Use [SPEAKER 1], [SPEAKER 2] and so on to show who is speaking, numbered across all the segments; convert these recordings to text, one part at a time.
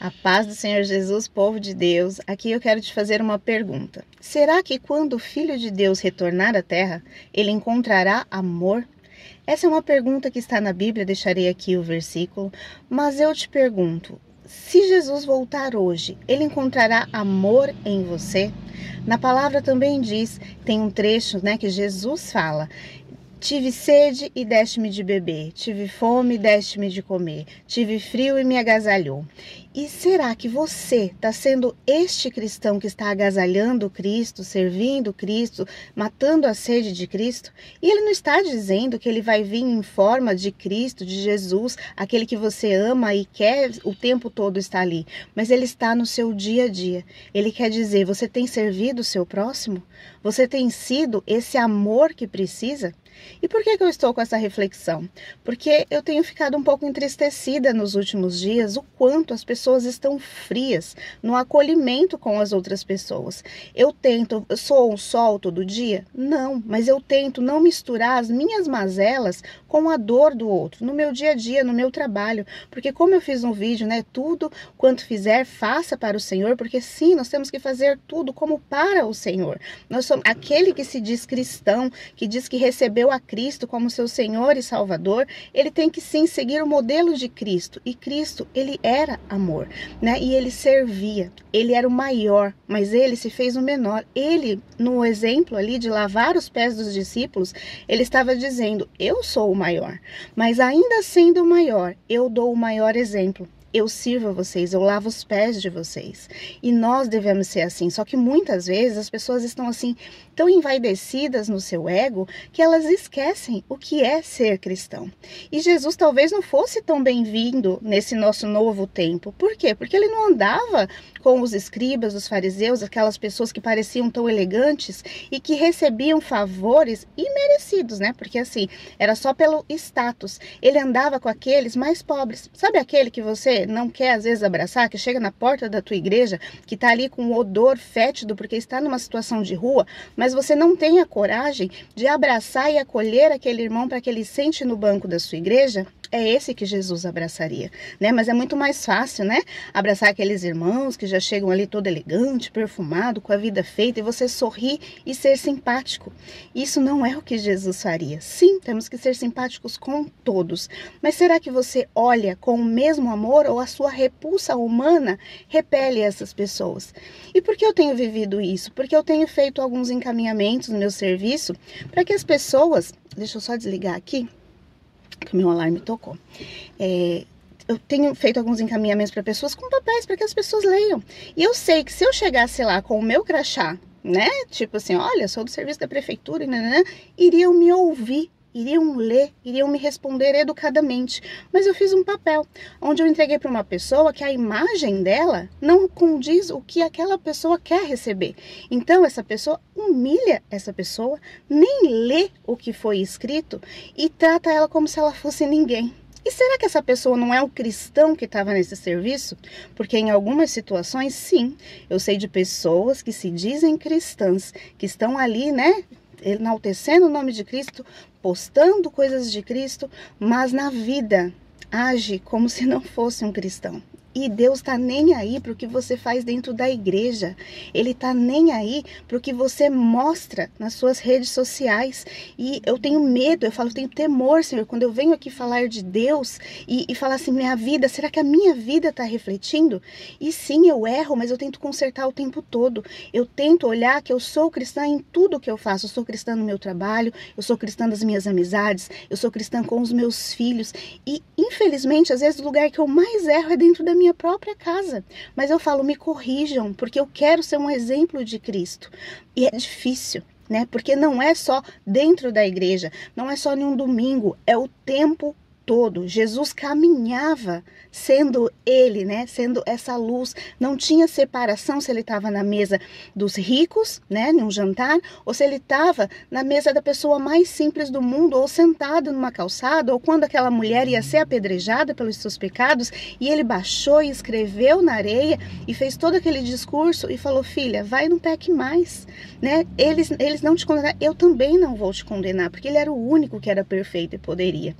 [SPEAKER 1] A paz do Senhor Jesus, povo de Deus, aqui eu quero te fazer uma pergunta. Será que quando o Filho de Deus retornar à Terra, ele encontrará amor? Essa é uma pergunta que está na Bíblia, deixarei aqui o versículo, mas eu te pergunto, se Jesus voltar hoje, ele encontrará amor em você? Na palavra também diz, tem um trecho, que Jesus fala: tive sede e deste-me de beber, tive fome e deste-me de comer, tive frio e me agasalhou. E será que você está sendo este cristão que está agasalhando Cristo, servindo Cristo, matando a sede de Cristo? E ele não está dizendo que ele vai vir em forma de Cristo, de Jesus, aquele que você ama e quer o tempo todo estar ali, mas ele está no seu dia a dia. Ele quer dizer, você tem servido o seu próximo? Você tem sido esse amor que precisa? E por que eu estou com essa reflexão? Porque eu tenho ficado um pouco entristecida nos últimos dias o quanto as pessoas estão frias no acolhimento com as outras pessoas. Eu sou um sol todo dia? Não, mas eu tento não misturar as minhas mazelas com a dor do outro, no meu dia a dia, no meu trabalho. Porque como eu fiz um vídeo, tudo quanto fizer, faça para o Senhor, porque sim, nós temos que fazer tudo como para o Senhor. Nós somos aquele que se diz cristão, que diz que recebeu a Cristo como seu Senhor e Salvador, ele tem que sim seguir o modelo de Cristo. E Cristo, ele era amor, E ele servia. Ele era o maior, mas ele se fez o menor. Ele, no exemplo ali de lavar os pés dos discípulos, ele estava dizendo, eu sou o maior, mas ainda sendo o maior, eu dou o maior exemplo. Eu sirvo a vocês, eu lavo os pés de vocês. E nós devemos ser assim. Só que muitas vezes as pessoas estão assim, tão envaidecidas no seu ego, que elas esquecem o que é ser cristão. E Jesus talvez não fosse tão bem-vindo nesse nosso novo tempo. Por quê? Porque ele não andava com os escribas, os fariseus, aquelas pessoas que pareciam tão elegantes e que recebiam favores imerecidos, Porque assim, era só pelo status. Ele andava com aqueles mais pobres. Sabe aquele que você não quer às vezes abraçar, que chega na porta da tua igreja, que está ali com um odor fétido porque está numa situação de rua, mas você não tem a coragem de abraçar e acolher aquele irmão para que ele sente no banco da sua igreja? É esse que Jesus abraçaria, Mas é muito mais fácil, Abraçar aqueles irmãos que já chegam ali todo elegante, perfumado, com a vida feita, e você sorrir e ser simpático. Isso não é o que Jesus faria. Sim, temos que ser simpáticos com todos, mas será que você olha com o mesmo amor ou a sua repulsa humana repele essas pessoas? E por que eu tenho vivido isso? Porque eu tenho feito alguns encaminhamentos no meu serviço para que as pessoas... Deixa eu só desligar aqui, que o meu alarme tocou. Eu tenho feito alguns encaminhamentos para pessoas com papéis, para que as pessoas leiam. E eu sei que se eu chegasse lá com o meu crachá, Tipo assim, olha, sou do serviço da prefeitura, iriam me ouvir, iriam ler, iriam me responder educadamente. Mas eu fiz um papel, onde eu entreguei para uma pessoa que a imagem dela não condiz o que aquela pessoa quer receber. Então essa pessoa humilha essa pessoa, nem lê o que foi escrito e trata ela como se ela fosse ninguém. E será que essa pessoa não é o cristão que estava nesse serviço? Porque em algumas situações, sim, eu sei de pessoas que se dizem cristãs, que estão ali, enaltecendo o nome de Cristo, postando coisas de Cristo, mas na vida age como se não fosse um cristão. E Deus está nem aí para o que você faz dentro da igreja. Ele está nem aí para o que você mostra nas suas redes sociais. E eu tenho medo, eu tenho temor, Senhor, quando eu venho aqui falar de Deus e falar assim, minha vida, será que a minha vida está refletindo? E sim, eu erro, mas eu tento consertar o tempo todo. Eu tento olhar que eu sou cristã em tudo que eu faço. Eu sou cristã no meu trabalho, eu sou cristã das minhas amizades, eu sou cristã com os meus filhos. E, infelizmente, às vezes o lugar que eu mais erro é dentro da minha própria casa, mas eu falo, me corrijam, porque eu quero ser um exemplo de Cristo. E é difícil, porque não é só dentro da igreja, não é só em um domingo, é o tempo todo. Jesus caminhava sendo ele, sendo essa luz. Não tinha separação se ele estava na mesa dos ricos, num jantar, ou se ele estava na mesa da pessoa mais simples do mundo, ou sentado numa calçada, ou quando aquela mulher ia ser apedrejada pelos seus pecados, e ele baixou e escreveu na areia e fez todo aquele discurso e falou, filha, vai, não peque mais, Eles não te condenaram, eu também não vou te condenar, porque ele era o único que era perfeito e poderia,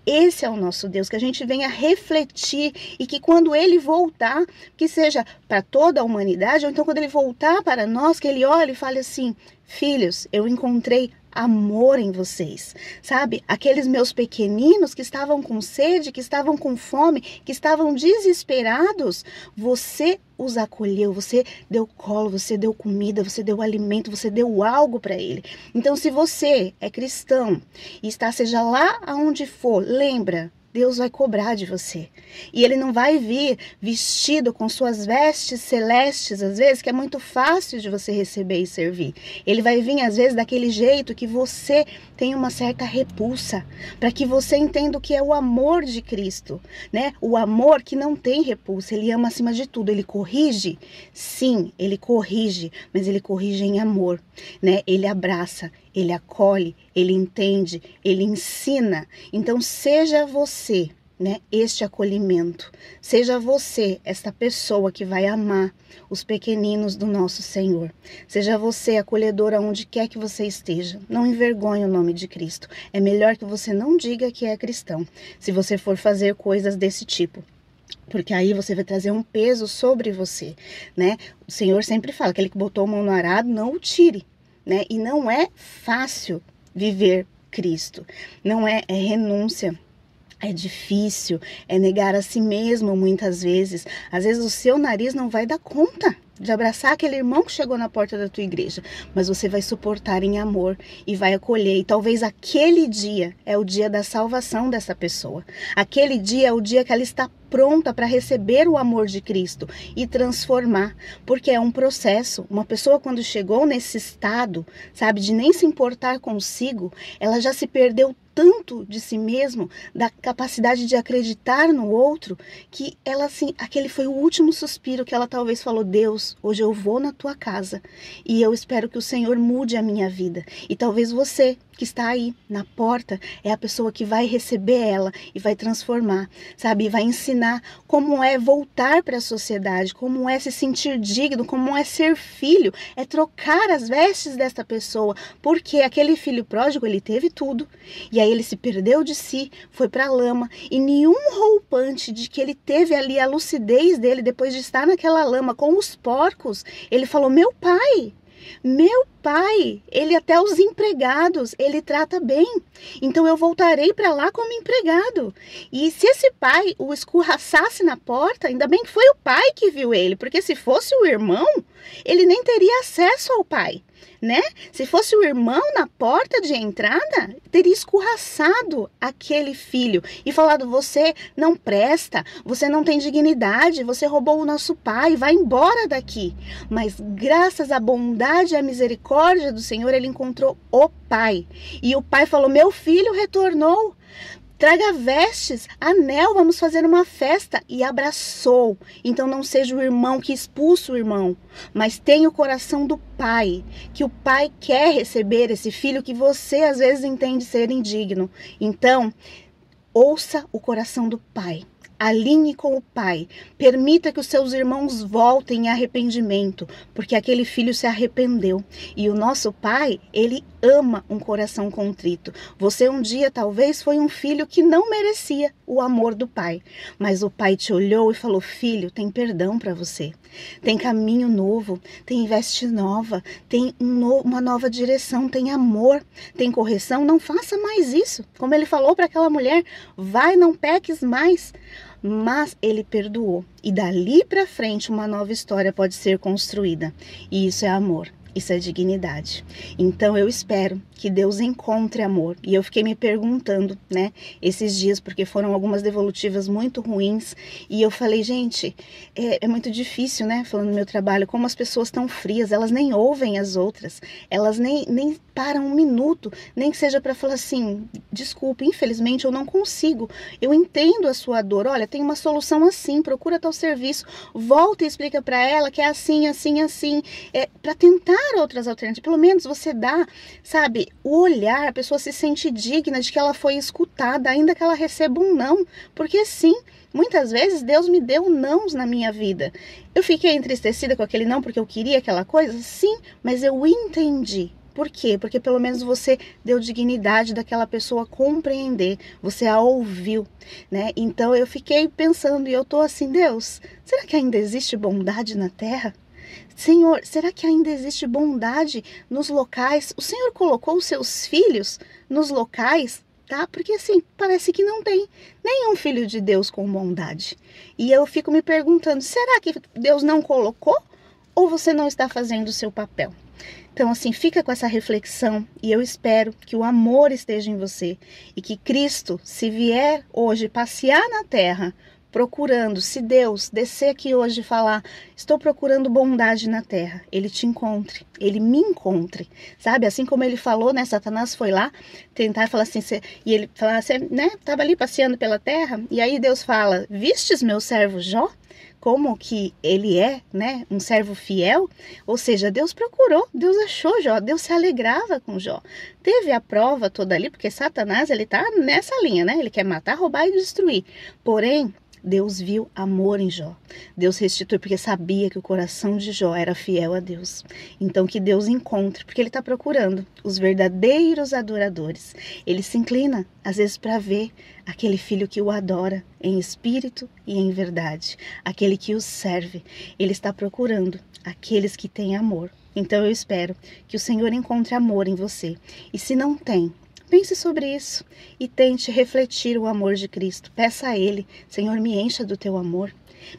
[SPEAKER 1] esse é o nosso Deus, que a gente venha refletir e que quando ele voltar, que seja para toda a humanidade, ou então quando ele voltar para nós, que ele olhe e fale assim: filhos, eu encontrei amor em vocês, sabe? Aqueles meus pequeninos que estavam com sede, que estavam com fome, que estavam desesperados, você os acolheu, você deu colo, você deu comida, você deu alimento, você deu algo para ele. Então, se você é cristão e está, seja lá aonde for, lembra, Deus vai cobrar de você. E ele não vai vir vestido com suas vestes celestes, às vezes, que é muito fácil de você receber e servir. Ele vai vir, às vezes, daquele jeito que você tem uma certa repulsa, para que você entenda o que é o amor de Cristo, né? O amor que não tem repulsa, ele ama acima de tudo. Ele corrige? Sim, ele corrige, mas ele corrige em amor, né? Ele abraça, ele acolhe, ele entende, ele ensina. Então, seja você, né, este acolhimento. Seja você esta pessoa que vai amar os pequeninos do nosso Senhor. Seja você acolhedora onde quer que você esteja. Não envergonhe o nome de Cristo. É melhor que você não diga que é cristão, se você for fazer coisas desse tipo. Porque aí você vai trazer um peso sobre você, né? O Senhor sempre fala, aquele que botou a mão no arado, não o tire, né? E não é fácil viver Cristo. Não é renúncia. É difícil, é negar a si mesmo muitas vezes. Às vezes o seu nariz não vai dar conta de abraçar aquele irmão que chegou na porta da tua igreja, mas você vai suportar em amor e vai acolher. E talvez aquele dia é o dia da salvação dessa pessoa. Aquele dia é o dia que ela está pronta para receber o amor de Cristo e transformar, porque é um processo. Uma pessoa quando chegou nesse estado, sabe, de nem se importar consigo, ela já se perdeu tanto de si mesmo, da capacidade de acreditar no outro, que ela assim, aquele foi o último suspiro que ela talvez falou: Deus, hoje eu vou na tua casa e eu espero que o Senhor mude a minha vida. E talvez você que está aí na porta é a pessoa que vai receber ela e vai transformar, sabe? E vai ensinar como é voltar para a sociedade, como é se sentir digno, como é ser filho, é trocar as vestes desta pessoa, porque aquele filho pródigo, ele teve tudo, e aí ele se perdeu de si, foi para a lama, e nenhum roupante de que ele teve ali a lucidez dele depois de estar naquela lama com os porcos, ele falou: meu pai, ele até os empregados, ele trata bem. Então eu voltarei para lá como empregado. E se esse pai o escorraçasse na porta, ainda bem que foi o pai que viu ele, porque se fosse o irmão, ele nem teria acesso ao pai, né? Se fosse o irmão na porta de entrada, teria escorraçado aquele filho e falado: você não presta, você não tem dignidade, você roubou o nosso pai, vai embora daqui. Mas graças à bondade e à misericórdia do Senhor, ele encontrou o pai. E o pai falou: meu filho retornou. Traga vestes, anel, vamos fazer uma festa. E abraçou. Então não seja o irmão que expulsa o irmão, mas tenha o coração do pai, que o pai quer receber esse filho que você às vezes entende ser indigno. Então, ouça o coração do pai. Alinhe com o pai, permita que os seus irmãos voltem em arrependimento, porque aquele filho se arrependeu. E o nosso pai, ele ama um coração contrito. Você um dia talvez foi um filho que não merecia o amor do pai, mas o pai te olhou e falou: filho, tem perdão para você, tem caminho novo, tem veste nova, tem uma nova direção, tem amor, tem correção, não faça mais isso. Como ele falou para aquela mulher: vai, não peques mais. Mas ele perdoou. E dali para frente uma nova história pode ser construída. E isso é amor. Isso é dignidade. Então eu espero que Deus encontre amor. E eu fiquei me perguntando, né, esses dias, porque foram algumas devolutivas muito ruins. E eu falei: gente, é muito difícil, né, falando do meu trabalho, como as pessoas estão frias, elas nem ouvem as outras. Elas nem param um minuto, nem que seja para falar assim: desculpe, infelizmente eu não consigo. Eu entendo a sua dor. Olha, tem uma solução assim, procura tal serviço. Volta e explica para ela que é assim, assim, assim. Para tentar outras alternativas. Pelo menos você dá, sabe, o olhar, a pessoa se sente digna de que ela foi escutada, ainda que ela receba um não. Porque sim, muitas vezes Deus me deu nãos na minha vida. Eu fiquei entristecida com aquele não porque eu queria aquela coisa? Sim, mas eu entendi Por quê? Porque pelo menos você deu dignidade daquela pessoa compreender, você a ouviu, né? Então eu fiquei pensando e eu tô assim, Deus, será que ainda existe bondade na terra? Senhor, será que ainda existe bondade nos locais? O Senhor colocou os seus filhos nos locais, tá? Porque assim, parece que não tem nenhum filho de Deus com bondade. E eu fico me perguntando, será que Deus não colocou? Ou você não está fazendo o seu papel? Então, assim, fica com essa reflexão e eu espero que o amor esteja em você e que Cristo, se vier hoje passear na terra, procurando, se Deus descer aqui hoje e falar, estou procurando bondade na terra, ele te encontre, ele me encontre, sabe? Assim como ele falou, né? Satanás foi lá tentar falar assim, e ele falava assim, né? Tava ali passeando pela terra, e aí Deus fala, vistes meu servo Jó? Como que ele é, né, um servo fiel, ou seja, Deus procurou, Deus achou Jó, Deus se alegrava com Jó. Teve a prova toda ali, porque Satanás, ele tá nessa linha, né, ele quer matar, roubar e destruir. Porém, Deus viu amor em Jó. Deus restituiu porque sabia que o coração de Jó era fiel a Deus. Então que Deus encontre, porque ele está procurando os verdadeiros adoradores. Ele se inclina, às vezes, para ver aquele filho que o adora em espírito e em verdade. Aquele que o serve. Ele está procurando aqueles que têm amor. Então eu espero que o Senhor encontre amor em você. E se não tem, pense sobre isso e tente refletir o amor de Cristo. Peça a Ele, Senhor, me encha do teu amor,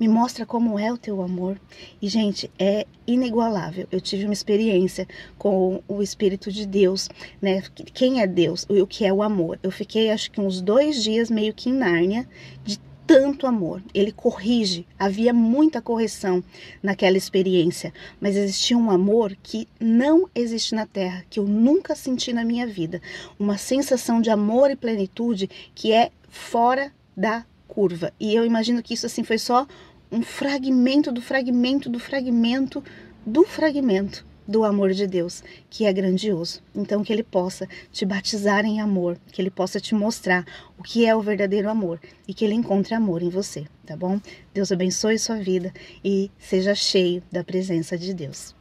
[SPEAKER 1] me mostra como é o teu amor. E, gente, é inigualável. Eu tive uma experiência com o Espírito de Deus, né? Quem é Deus? O que é o amor? Eu fiquei, acho que uns 2 dias meio que em Nárnia, de tanto amor. Ele corrige, havia muita correção naquela experiência, mas existia um amor que não existe na terra, que eu nunca senti na minha vida. Uma sensação de amor e plenitude que é fora da curva. E eu imagino que isso assim foi só um fragmento do fragmento do fragmento do fragmento do amor de Deus, que é grandioso. Então que Ele possa te batizar em amor, que Ele possa te mostrar o que é o verdadeiro amor e que Ele encontre amor em você, tá bom? Deus abençoe sua vida e seja cheio da presença de Deus.